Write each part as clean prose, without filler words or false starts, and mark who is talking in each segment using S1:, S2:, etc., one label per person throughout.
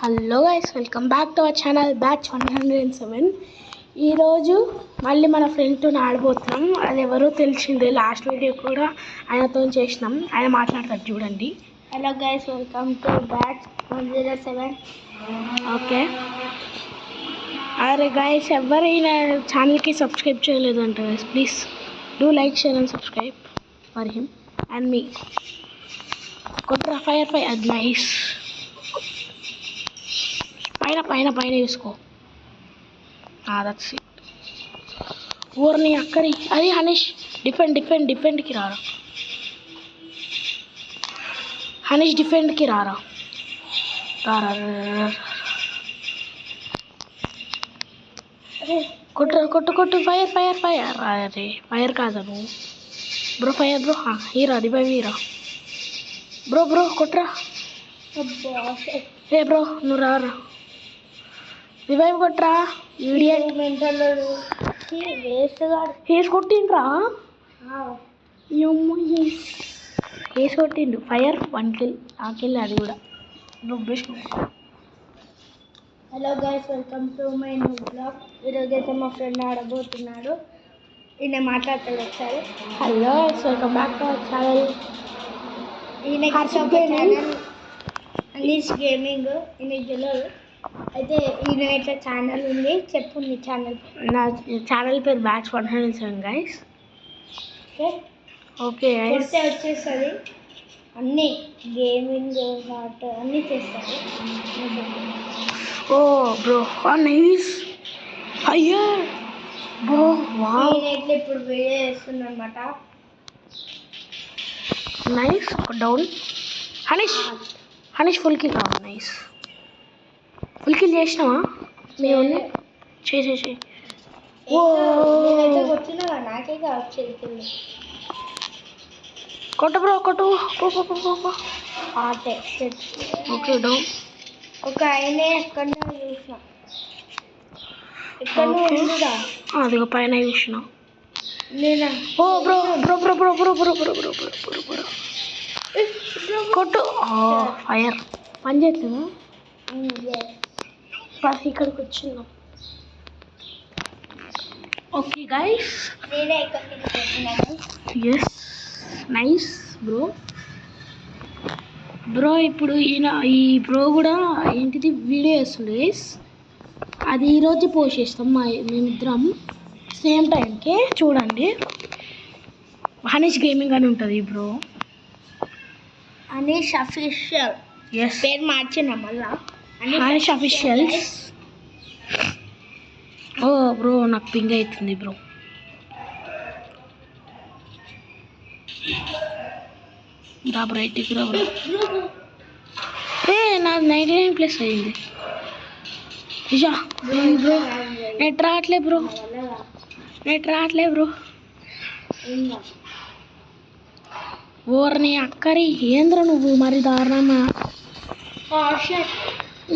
S1: Hello guys, welcome back to our channel batch 107. ఈరోజు మళ్ళీ మన ఫ్రెండ్తో ఆడబోతున్నాం. అది ఎవరో తెలిసిందే, లాస్ట్ వీడియో కూడా ఆయనతో చేసినాం. ఆయన మాట్లాడతారు చూడండి.
S2: Hello guys, welcome to batch 107.
S1: Okay. అరే గైస్, ఎవరైనా ఛానల్కి సబ్స్క్రైబ్ చేయలేదంట guys, please do like, share and subscribe for him and me. కొట్రా ఫైర్ అది నైస్. పైన చూసుకో. That's it. ఊరిని అక్కడి అది హనీష్ డిఫెండ్కి రారా. హనీష్ డిఫెండ్కి రారా. కొట్టు ఫైర్. అరే ఫైర్ కాదా నువ్వు బ్రో? ఫైర్ బ్రో, హీరా దిబాయ్ హీరా బ్రో కొట్రా. ఏ బ్రో నువ్వు రారా, రివైవ్ కొట్రా. వేసి కొట్టిండ్రా, వేసి కొట్టిండు. ఫైర్ 1 kill, ఆ కిల్ అది కూడా రుబ్బేసి.
S2: Hello guys, welcome to my new blog. ఈరోజు అయితే మా ఫ్రెండ్ ఆడబోతున్నాడు. ఈయన మాట్లాడతాడు ఒకసారి.
S1: Hello, welcome back to our channel.
S2: ఈయన అనీష్ గేమింగ్. ఈయనకి తెలియదు. అయితే ఈయన ఇట్లా ఛానల్ ఉంది. చెప్పు నీ ఛానల్.
S1: నా ఛానల్ పేరు బ్యాచ్ 107 గైస్. ఓకే
S2: వస్తే వచ్చేస్తుంది. అన్నీ గేమింగ్ హాట్ అన్నీ చేస్తారు.
S1: ఓ బ్రో, నైస్. అయ్యా బ్రో,
S2: నేనైతే ఇప్పుడు వీడియో చేస్తున్నా అనమాట.
S1: Nice. Down Hanish full kill కావాలి. నైస్. ఫుల్ కిల్ చేసినావా? మేము చేసేసి
S2: వచ్చినా నాకే వచ్చేది కిల్.
S1: కొట్టు బ్రో కొట్టు.
S2: ఆటే
S1: ఓకే డౌన్.
S2: ఒక ఆయనే ఎక్కడో చూసిన, ఎక్కడ ఉందా
S1: అదిగో పైన చూసిన
S2: నేనా.
S1: ఓ బ్రో కొట్టు. ఫైర్ పని చేయట్లేదా? ఇక్కడికి వచ్చిందాం. ఓకే గైస్,
S2: నేనే ఎక్కడ.
S1: Yes nice bro. ఇప్పుడు ఈ బ్రో కూడా ఏంటిది వీడియో వేస్తుండే గైస్. అది ఈరోజు పోస్ట్ చేస్తాం మేమిద్దరం సేమ్ టైంకి. చూడండి, హనీష్ గేమింగ్ అని ఉంటుంది బ్రో.
S2: అనీష్ అఫీషియల్.
S1: ఎస్,
S2: పేరు మార్చిన మళ్ళా
S1: హనీష్ అఫీషియల్స్. ఓ బ్రో, నాకు పింగ్ అవుతుంది బ్రో. రైట్కి రా బ్రో. నాది 99+ అయింది. ఇజా బ్రో, నెట్ రావట్లే బ్రో. ఓర్ని అక్కరి ఏంద్ర నువ్వు మరి దారుణమా.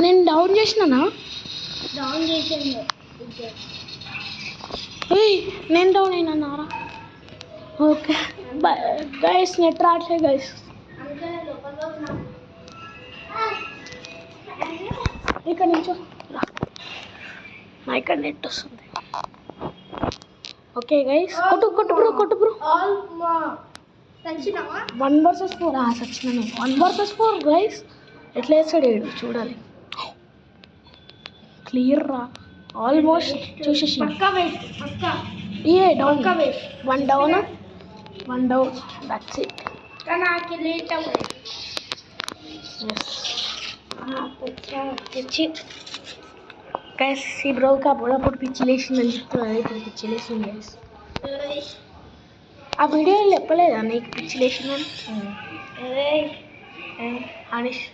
S1: నేను డౌన్ చేసినానా? నేను డౌన్ అయినారా? ఓకే గైస్, నెట్ రావట్లే గైస్. ఇక్కడ నుంచో ఇక్కడ నెట్ వస్తుంది. ఓకే గైస్, కొట్టు బ్రో. 1 vs 4. సచ్చినాను. 1 vs 4 గైస్. ఎట్లా వేస్తాడు ఏడు చూడాలి. క్లియర్ రా, ఆల్మోస్ట్ చూసేసి. ఏ down, 1 down. That's it. Guys, ఈ బ్రోకి అప్పుడప్పుడు పిచ్చిలేసిందని చెప్తున్నారు. ఇప్పుడు పిచ్చిలేసింది గైస్. ఆ వీడియోలో చెప్పలేదా నీకు పిచ్చిలేసిందని? హనీష్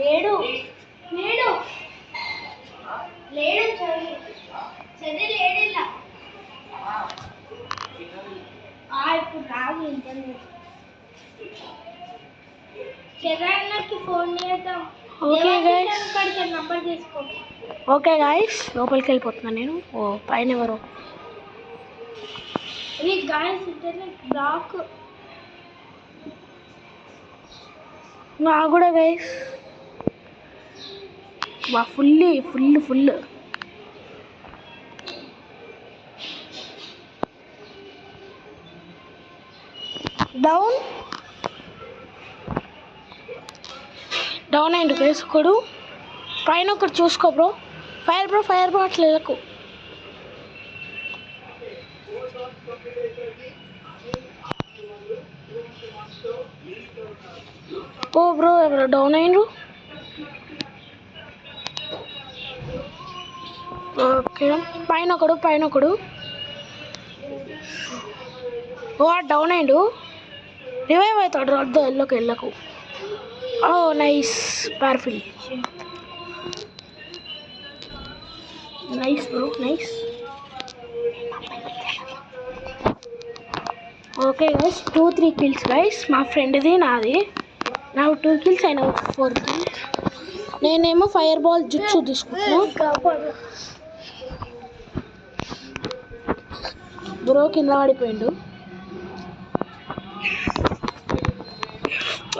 S2: లేడు ఇప్పుడు రాదు ఇంటర్నెట్. చరణ్కి ఫోన్ చేద్దాం. నంబర్ తీసుకో.
S1: ఓకే గాయస్, లోపలికి వెళ్ళిపోతున్నాను నేను. ఓ పైన ఎవరో
S2: ఇది గాయస్ ఇంటర్నెట్ బ్లాక్.
S1: నా కూడా గైస్ వా ఫుల్ డౌన్ అయింది గైస్. ఒకడు పైన ఒకటి చూసుకో బ్రో. ఫైర్ బ్రో అట్లా వెళ్ళకు. ఓ బ్రో ఎవరో డౌన్ అయ్యిండ్రు. ఓకే పైన ఒకడు ఓ డౌన్ అయ్యిండు. రివైవ్ అవుతాడు. వద్దు వెళ్ళకు. ఓ నైస్ పర్ఫిల్. Nice bro nice. Okay guys 2-3 kills guys. మా ఫ్రెండ్ది నాది. నాకు 2 kills అయినా 4 kills. నేనేమో ఫైర్ బాల్ జుట్సు తీసుకుంటున్నా. బ్రో కింద పడిపోయిండు.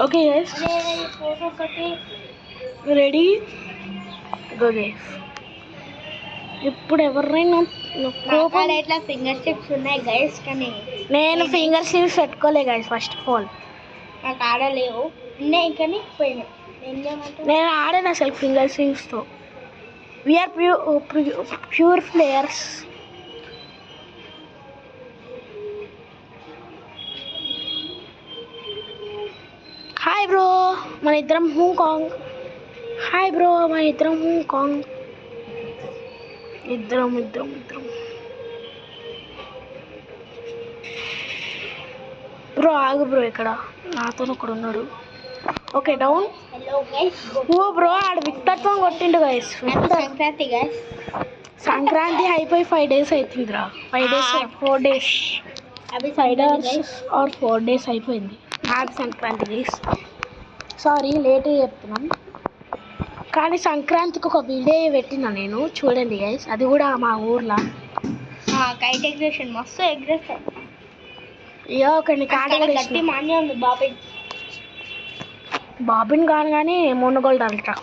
S1: Okay guys ready go guys. ఇప్పుడు ఎవరైనా
S2: ఇట్లా ఫింగర్ స్టిప్స్ ఉన్నాయి గైస్, కానీ
S1: నేను ఫింగర్ స్లిప్స్ పెట్టుకోలే గైస్. ఫస్ట్ ఆఫ్ ఆల్
S2: నాకు ఆడలేవు, ఉన్నాయి కానీ పోయినాయి.
S1: నేను ఆడాను అసలు ఫింగర్ స్లిప్స్తో. We're pure players. Hi bro మన ఇద్దరం హాంకాంగ్. హాయ్ బ్రో మన ఇద్దరం హాంకాంగ్. ఇద్దరం బ్రో ఆగు బ్రో. ఇక్కడ నాతో ఒకడు ఉన్నాడు. Okay down.
S2: Hello guys.
S1: ఓ బ్రో ఆడు విక్టర్త్వం కొట్టిండు గైస్.
S2: సంక్రాంతి గైస్.
S1: సంక్రాంతి అయిపోయి 5 days అవుతుందిరా. 5 days 4 days
S2: అవి
S1: 5 days ఆర్ 4 days అయిపోయింది. నాకు సంక్రాంతి గైస్. సారీ లేట్గా చెప్తున్నాం, కానీ సంక్రాంతికి ఒక వీడియో పెట్టినా నేను, చూడండి గైస్. అది కూడా మా ఊర్లో
S2: కైట్ ఎగ్రేషన్ మస్తు ఎగ్రేస్తాం.
S1: అయ్యో ఒకరిని
S2: గట్టి మాన్య ఉంది
S1: బాబిన్ కాను కానీ మోనోగోల్డ్ ultra.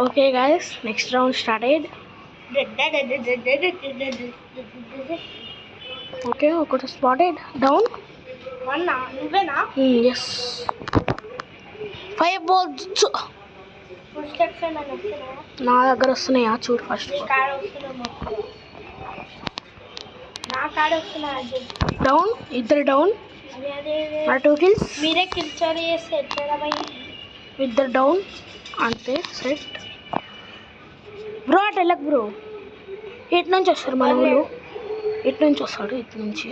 S1: Okay guys next round start అయ్యేది. ఓకే ఒకటి స్పాటెడ్ డౌన్.
S2: నువ్వేనా?
S1: ఎస్ ఫైర్ బాల్స్ నా దగ్గర వస్తున్నాయా చూడు. First down. ఇద్దరు డౌన్. నా 2 kills.
S2: మీరే కిల్చోరీ చేస్తే ఎట్లా?
S1: ఇద్దరు డౌన్ అంతే సెట్. బ్రో అటు వెళ్ళకు బ్రో. ఇటు నుంచి వస్తారు మన ఊళ్ళు. ఇటు నుంచి వస్తాడు. ఇటు నుంచి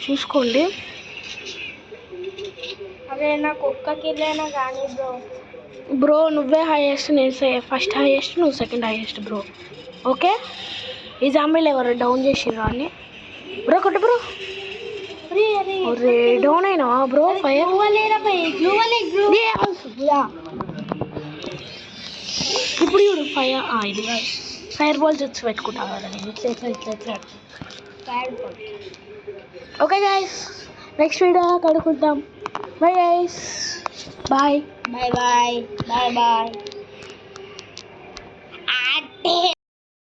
S1: చూసుకోండి.
S2: అదే నాకు ఒక్క కిల్లైనా కానీ
S1: బ్రో నువ్వే హైయెస్ట్, నేను ఫస్ట్ హైయెస్ట్, నువ్వు సెకండ్ హైయెస్ట్ బ్రో. ఓకే ఈ జాంబీలు ఎవరు డౌన్ చేసిర్రా అని బ్రో. కొట్టు బ్రో. డౌన్ అయినావా బ్రో? ఫైర్ ఇప్పుడు చూడు ఫైర్ బాల్ జుట్స్ పెట్టుకుంటా కదా నేను. ఇట్లా ఓకే గైస్ నెక్స్ట్ వీడియో కడుకుంటాం. Bye guys. బాయ్.